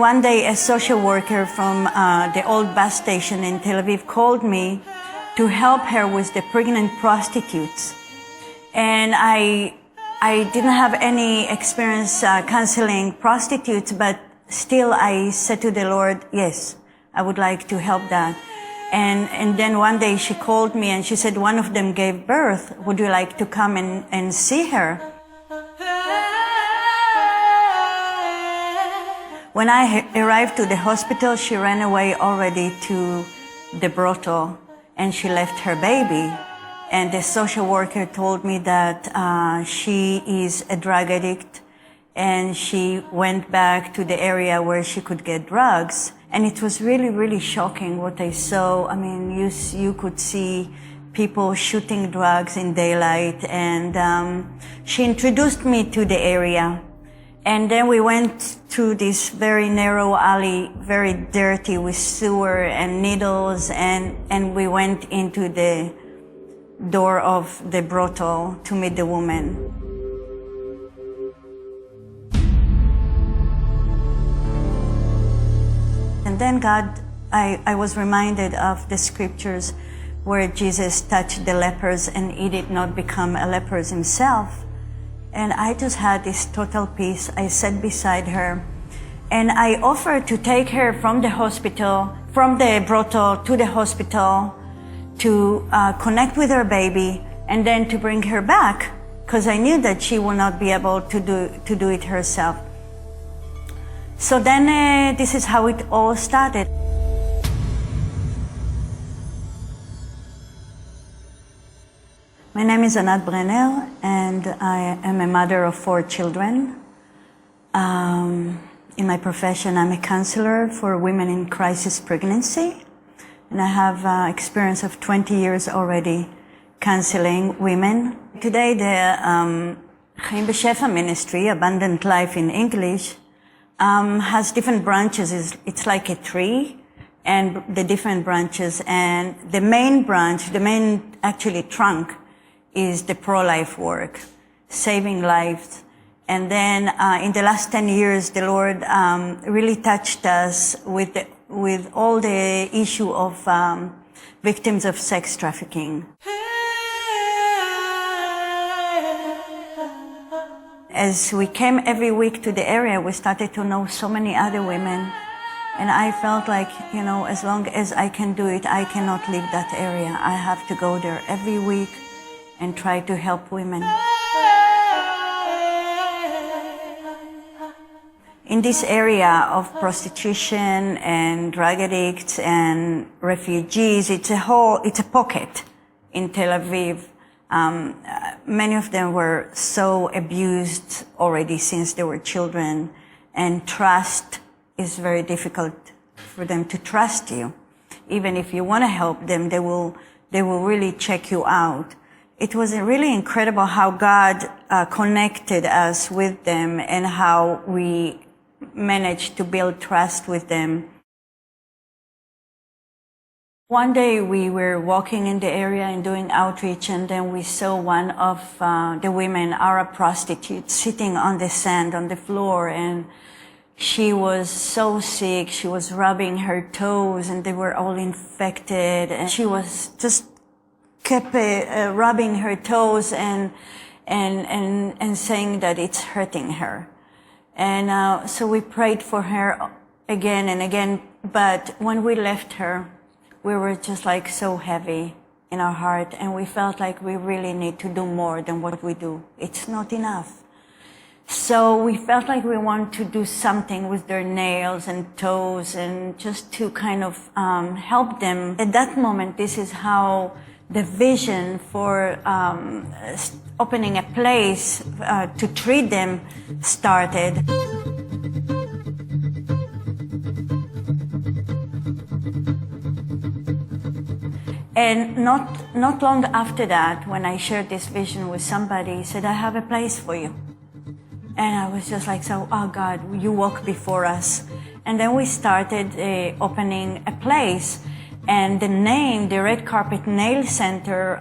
One day, a social worker from the old bus station in Tel Aviv called me to help her with the pregnant prostitutes. And I didn't have any experience counseling prostitutes, but still I said to the Lord, yes, I would like to help that. And then one day she called me and she said, one of them gave birth. Would you like to come and see her? When I arrived to the hospital, she ran away already to the brothel and she left her baby. And the social worker told me that she is a drug addict and she went back to the area where she could get drugs. And it was really, really shocking what I saw. I mean, you could see people shooting drugs in daylight. And she introduced me to the area. And then we went through this very narrow alley, very dirty with sewer and needles. And we went into the door of the brothel to meet the woman. And then I was reminded of the scriptures where Jesus touched the lepers and he did not become a leper himself. And I just had this total peace. I sat beside her and I offered to take her from the hospital, from the brothel to the hospital to connect with her baby and then to bring her back because I knew that she will not be able to do it herself. So then this is how it all started. My name is Anat Brenner and I am a mother of 4 children. In my profession, I'm a counselor for women in crisis pregnancy. And I have experience of 20 years already counseling women. Today, the Chaim B'Shefa ministry, Abundant Life in English, has different branches. It's like a tree, and the different branches. And the main branch, the main actually trunk, is the pro-life work, saving lives. And then in the last 10 years, the Lord really touched us with all the issue of victims of sex trafficking. As we came every week to the area, we started to know so many other women. And I felt like, you know, as long as I can do it, I cannot leave that area. I have to go there every week and try to help women. In this area of prostitution and drug addicts and refugees, it's a pocket in Tel Aviv. Many of them were so abused already since they were children, and trust is very difficult for them to trust you. Even if you want to help them, they will really check you out. It was really incredible how God connected us with them and how we managed to build trust with them. One day we were walking in the area and doing outreach, and then we saw one of the women, Arab prostitutes, sitting on the sand on the floor, and she was so sick. She was rubbing her toes and they were all infected, and she was just kept rubbing her toes and saying that it's hurting her. And so we prayed for her again and again, but when we left her, we were just like so heavy in our heart, and we felt like we really need to do more than what we do. It's not enough. So we felt like we want to do something with their nails and toes and just to kind of help them. At that moment, this is how the vision for opening a place to treat them started. And not long after that, when I shared this vision with somebody, he said, I have a place for you. And I was just like, so, oh God, you walk before us. And then we started opening a place. And the name, the Red Carpet Nail Center,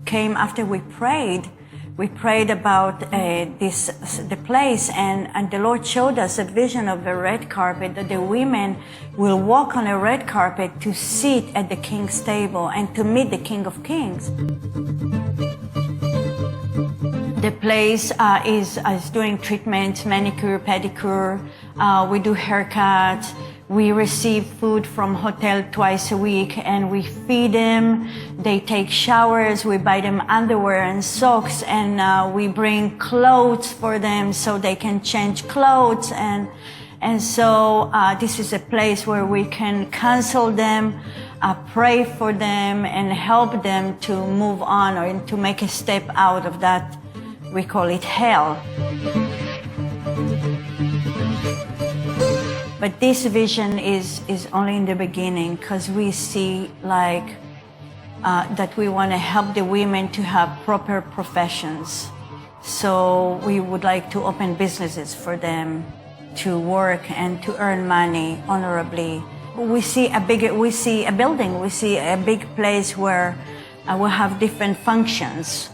came after we prayed, we prayed about the place, and the Lord showed us a vision of a red carpet, that the women will walk on a red carpet to sit at the King's table and to meet the King of Kings. The place is doing treatments, manicure, pedicure. We do haircuts. We receive food from hotel twice a week, and we feed them. They take showers. We buy them underwear and socks, and we bring clothes for them so they can change clothes. And so this is a place where we can counsel them, pray for them, and help them to move on or to make a step out of that. We call it hell. But this vision is only in the beginning, because we see that we want to help the women to have proper professions. So we would like to open businesses for them to work and to earn money honorably. We see a building, we see a big place where we'll have different functions.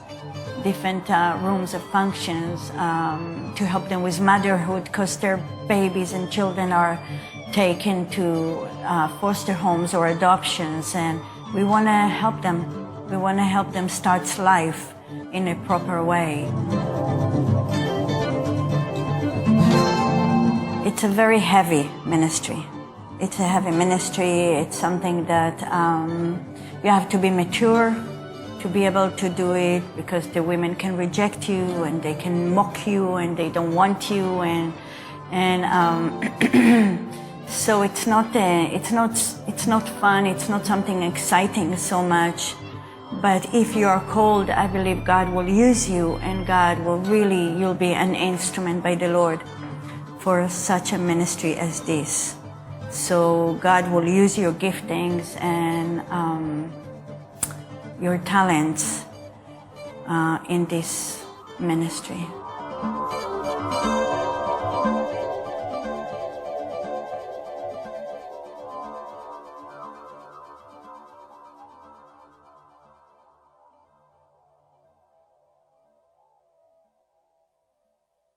Different rooms of functions to help them with motherhood, because their babies and children are taken to foster homes or adoptions, and we want to help them. We want to help them start life in a proper way. It's a very heavy ministry. It's a heavy ministry. It's something that you have to be mature to be able to do it, because the women can reject you and they can mock you and they don't want you, and so it's not fun. It's not something exciting so much. But if you are called, I believe God will use you, and God will you'll be an instrument by the Lord for such a ministry as this. So God will use your giftings and your talents in this ministry.